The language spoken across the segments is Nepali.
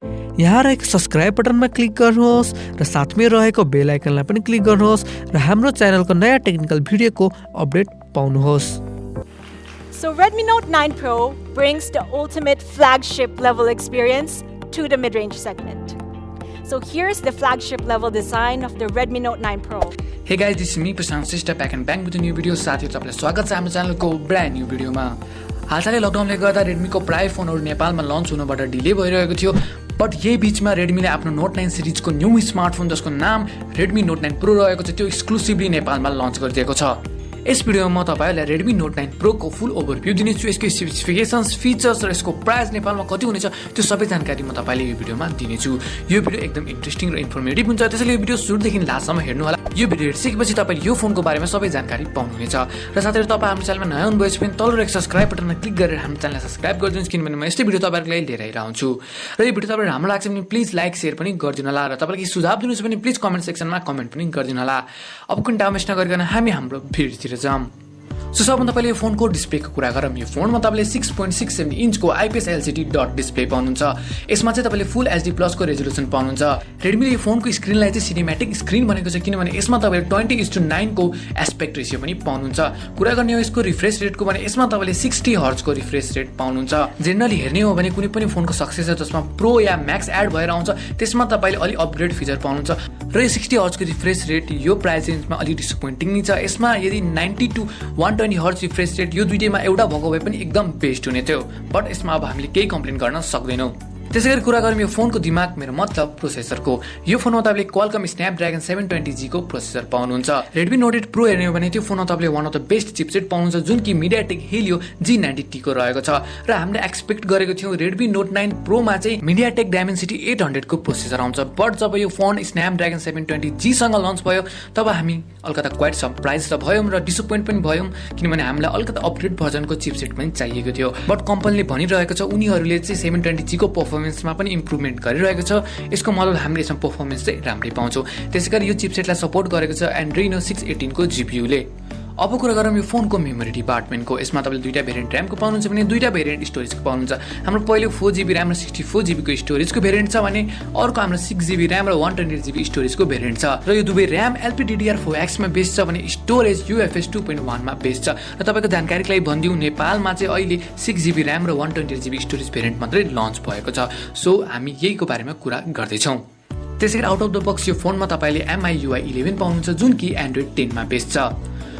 यहाँ रहेको सब्स्क्राइब बटनमा क्लिक गर्नुहोस् र साथमै रहेको बेल आइकनलाई पनि क्लिक गर्नुहोस् र हाम्रो च्यानलको नयाँ टेक्निकल भिडियोको अपडेट पाउनुहोस्। So Redmi Note 9 Pro brings the ultimate flagship level experience to the mid-range segment. So here's the flagship level design of the Redmi Note 9 Pro. Hey guys, this is me Prashant Srishta back and back with a new video. साथीहरु तपाईलाई स्वागत छ हाम्रो च्यानलको ब्रान्ड न्यू भिडियोमा। हालसालै लकडाउनले गर्दा रेडमीको प्राय फोनहरु नेपालमा लन्च हुनबाट डिले भइरहेको थियो, बट यही बीचमा रेडमीले आफ्नो नोट 9 सिरिजको न्यू स्मार्टफोन जसको नाम रेडमी नोट 9 प्रो रहेको छ त्यो एक्सक्लुसिभली नेपालमा लन्च गरिदिएको छ। यस भिडियोमा म तपाईहरुलाई रेडमी नोट 9 प्रो को फुल ओभरभ्यू दिनेछु। यसको स्पेसिफिकेशन्स, फीचर्स र यसको प्राइस नेपालमा कति हुनेछ त्यो सबै जानकारी म तपाईलाई यो भिडियोमा दिनेछु। यो भिडियो एकदम इन्ट्रेस्टिङ र इन्फर्मेटिभ हुन्छ, त्यसैले यो भिडियो सुरुदेखि लास्टसम्म हेर्नु होला। यो भिडियो हेरिसकेपछि तपाईले यो फोनको बारेमा सबै जानकारी पाउनुहुनेछ। र साथैले तपाई हाम्रो च्यानलमा नयाँ हुनुभएछ भने तल्लो रहेको सब्स्क्राइब बटनमा क्लिक गरेर हाम्रो च्यानललाई सब्स्क्राइब गरिदिनुहोस्, किनभने म यस्तै भिडियो तपाईहरुको लागि लिएर आइरहन्छु। र यो भिडियो तपाईलाई राम्रो लाग्छ भने प्लिज लाइक शेयर पनि गरिदिनु होला र तपाईले केही सुझाव दिनुहुन्छ भने प्लिज कमेन्ट सेक्सनमा कमेन्ट पनि गरिदिनु होला। अब कुन टाइम वेस्ट नगरिकन हामी हाम्रो भिडियोतिर जाऊँ। सो सबभन्दा पहिले यो फोनको डिस्प्लेको कुरा गरौँ। यो फोनमा तपाईले 6.67 इन्चको IPS LCD डट डिस्प्ले पाउनुहुन्छ। यसमा चाहिँ तपाईले फुल HD प्लस को रेजोल्युसन पाउनुहुन्छ। रेडमीले यो फोनको स्क्रिनलाई चाहिँ सिनेम्याटिक स्क्रिन भनेको छ, किनभने यसमा तपाईले 20:9 को एस्पेक्ट रेशियो पनि पाउनुहुन्छ। कुरा गर्ने हो यसको रिफ्रेश रेटको भने यसमा तपाईले 60 हर्ट्ज को रिफ्रेश रेट पाउनुहुन्छ। जेनरली हेर्ने हो भने कुनै पनि फोनको सक्सेसर जसमा प्रो या म्याक्स एड भएर आउँछ त्यसमा तपाईले अलि अपग्रेड फिचर पाउनुहुन्छ। र यो 60 हर्ट्ज को रिफ्रेश रेट यो प्राइस रेन्जमा अलि डिसअपोइन्टिङ नै छ। यसमा यदि 90 to 120 हर्ट्ज रिफ्रेश रेट यो दुईटैमा एउटा भएको भए पनि एकदम बेस्ट हुने थियो, बट यसमा अब हामीले केही कम्प्लेन गर्न सक्दैनौँ। त्यसैगरी कुरा गरौँ यो फोनको दिमाग, मेरो मतलब प्रोसेसरको। यो फोनमा तपाईले क्वालकम स्न्यापड्र्यागन 720G को प्रोसेसर पाउनुहुन्छ। रेडमी नोट 8 प्रो हेर्ने हो भने त्यो फोनमा तपाईले one of the best chipset पाउनुहुन्छ जुन कि MediaTek Helio G90T को रहेको छ। र हामीले एक्सपेक्ट गरेको थियौँ रेडमी नोट 9 प्रोमा चाहिँ MediaTek Dimensity 800 को प्रोसेसर आउँछ, बट जब यो फोन स्न्यापड्र्यागन 720G सँग लन्च भयो तब हामी अलिकता क्वाइट सरप्राइज त भयौँ र डिसअपोइन्ट पनि भयौँ, किनभने हामीलाई अलिकता अपग्रेड भर्जनको चिपसेट पनि चाहिएको थियो। बट कम्पनीले भनिरहेको छ उनीहरूले चाहिँ 720G को पर्फर्मेन्समा पनि इम्प्रुभमेन्ट गरिरहेको छ। यसको मतलब हामीले यसमा पर्फर्मेन्स चाहिँ राम्रै पाउँछौँ। त्यसैगरी यो चिपसेटलाई सपोर्ट गरेको छ Adreno 618 को GPU ले। अब कुरा गरौँ यो फोनको मेमोरी डिपार्टमेन्टको। यसमा तपाईले दुईटा भेरिएन्ट र्यामको पाउनुहुन्छ भने दुईटा भेरिएन्ट स्टोरेजको पाउनुहुन्छ। हाम्रो पहिलो 4GB र्याम र 64GB को स्टोरेजको भेरिएन्ट छ भने अर्को हाम्रो 6GB र्याम र 128GB स्टोरेजको भेरिएन्ट छ। र यो दुवै र्याम LPDDR4X मा बेस्ड छ भने स्टोरेज UFS 2.1 मा बेस्ड छ। र तपाईको जानकारीको लागि भनिदिउँ नेपालमा चाहिँ अहिले 6GB र्याम र 128GB स्टोरेज भेरिएन्ट मात्रै लन्च भएको छ। सो हामी यहीको बारेमा कुरा गर्दैछौँ। त्यसैगरी आउट अफ द बक्स यो फोनमा तपाईले MIUI 11 पाउनुहुन्छ जुन कि Android 10 मा बेस्ड छ।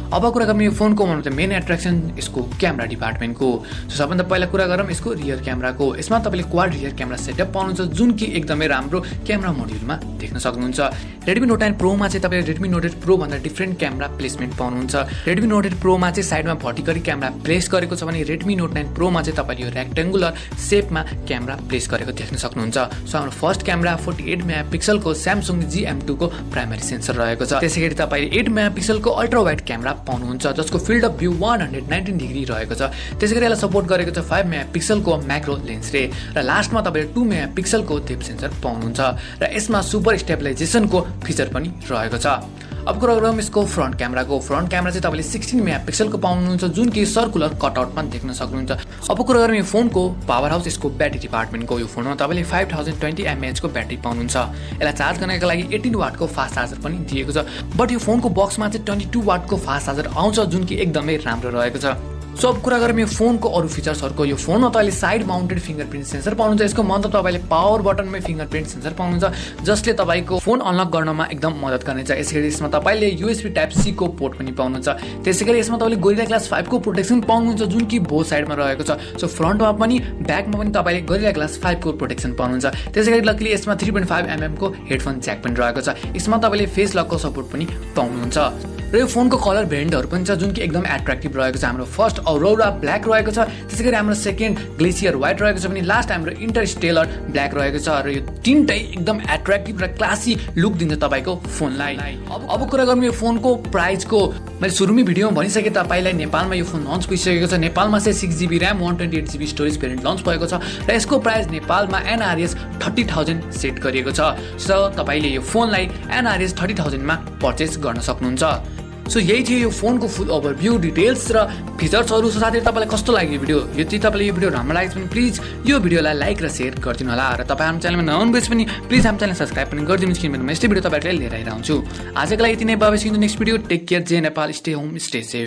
अब कुरा गरौँ यो फोनको one of the main attraction यसको क्यामेरा डिपार्टमेन्टको। सो सबभन्दा पहिला कुरा गरौँ यसको रियर क्यामेराको। यसमा तपाईले क्वाड रियर क्यामेरा सेटअप पाउनुहुन्छ जुन कि एकदमै राम्रो क्यामेरा मोड्युलमा देख्न सक्नुहुन्छ। रेडमी नोट 9 प्रोमा चाहिँ तपाईले रेडमी नोट 8 प्रो भन्दा डिफ्रेन्ट क्यामेरा प्लेसमेन्ट पाउनुहुन्छ। रेडमी नोट 8 प्रोमा चाहिँ साइडमा भर्टिकली क्यामेरा प्लेस गरेको छ भने रेडमी नोट 9 प्रोमा चाहिँ तपाईले यो रेक्टेङ्गुलर सेपमा क्यामेरा प्लेस गरेको देख्न सक्नुहुन्छ। सो हाम्रो फर्स्ट क्यामेरा 48 मेगापिक्सलको Samsung GM2 को प्राइमरी सेन्सर रहेको छ। त्यसैगरी तपाईले 8 मेगापिक्सलको अल्ट्रा वाइड क्यामेरा पाउनुहुन्छ जसको फिल्ड अफ भ्यू 119 डिग्री रहेको छ। त्यसैगरी यसलाई सपोर्ट गरेको छ 5 मेगापिक्सलको म्याक्रो लेन्सले। र लास्टमा तपाईले 2 मेगापिक्सलको डेप्थ सेन्सर पाउनुहुन्छ र यसमा सुपर स्टेबलाइजेसनको फिचर पनि रहेको छ। अब कुरा गरौँ यसको फ्रन्ट क्यामेराको। फ्रन्ट क्यामेरा चाहिँ तपाईले 16 मेगापिक्सलको पाउनुहुन्छ जुन कि सर्कुलर कटआउटमा देख्न सक्नुहुन्छ। अब कुरा गरौँ यो फोनको पावर हाउस यसको ब्याट्री डिपार्टमेन्टको। यो फोनमा तपाईले 5020 mAh को ब्याट्री पाउनुहुन्छ। यसलाई चार्ज गर्नका लागि 18 वाटको फास्ट चार्जर पनि दिएको छ, बट यो फोनको बक्समा चाहिँ 22 वाटको फास्ट चार्जर आउँछ जुन कि एकदमै राम्रो रहेको छ। सो अब कुरा गरौँ यो फोनको अरू फिचर्सहरूको। यो फोनमा तपाईले साइड माउन्टेड फिङ्गरप्रिन्ट सेन्सर पाउनुहुन्छ। यसको मतलब तपाईले पावर बटनमै फिङ्गरप्रिन्ट सेन्सर पाउनुहुन्छ जसले तपाईको फोन अनलक गर्नमा एकदम मद्दत गर्नेछ। यसैगरी यसमा तपाईले USB Type-C को पोर्ट पनि पाउनुहुन्छ। त्यसैगरी यसमा तपाईले Gorilla Glass 5 को प्रोटेक्सन पाउनुहुन्छ जुन कि बोथ साइडमा रहेको छ। सो फ्रन्टमा पनि ब्याकमा पनि तपाईले Gorilla Glass 5 को प्रोटेक्सन पाउनुहुन्छ। त्यसैगरी लकली यसमा 3.5mm को हेडफोन ज्याक पनि रहेको छ। यसमा तपाईले फेस लकको सपोर्ट पनि पाउनुहुन्छ। र यो फोनको कलर भेरिएन्टहरु पनि छ जुन कि एकदम एट्र्याक्टिभ रहेको छ। हाम्रो फर्स्ट अरोरा ब्ल्याक रहेको छ, त्यसैगरी हाम्रो सेकेन्ड ग्लेसियर व्हाइट रहेको छ भने लास्ट हाम्रो इन्टरस्टेलर ब्ल्याक रहेको छ। र यो तीनटै एकदम एट्र्याक्टिभ र क्लासी लुक दिन्छ तपाईको फोनलाई। अब कुरा गरौँ यो फोनको प्राइसको। मैले सुरुमै भिडियोमा भनिसके तपाईलाई नेपालमा यो फोन लन्च भइसकेको छ। नेपालमा चाहिँ 6GB RAM 128GB storage variant lunch भएको छ र यसको प्राइस नेपालमा NRS 30,000 सेट गरिएको छ। सो तपाईले यो फोनलाई NRS 30,000 मा पर्चेस गर्न सक्नुहुन्छ। सो यही थियो यो फोनको फुल ओभरभ्यू डिटेल्स र फिचर्सहरू। सो साथीहरू तपाईँलाई कस्तो लाग्यो यो भिडियो? यदि तपाईँलाई यो भिडियो राम्रो लागेको छ भने प्लिज यो भिडियोलाई लाइक र सेयर गरिदिनु होला र तपाईँ हाम्रो च्यानलमा नहुनुहुन्छ भने प्लिज हाम्रो च्यानल सब्सक्राइब पनि गरिदिनुहोस् किनभने म यस्तै भिडियो तपाईँहरूलाई लिएर आइरहन्छु। आजको लागि यति नै। Bye bye, see you in the next video. Take care, जय Nepal, stay home, stay safe.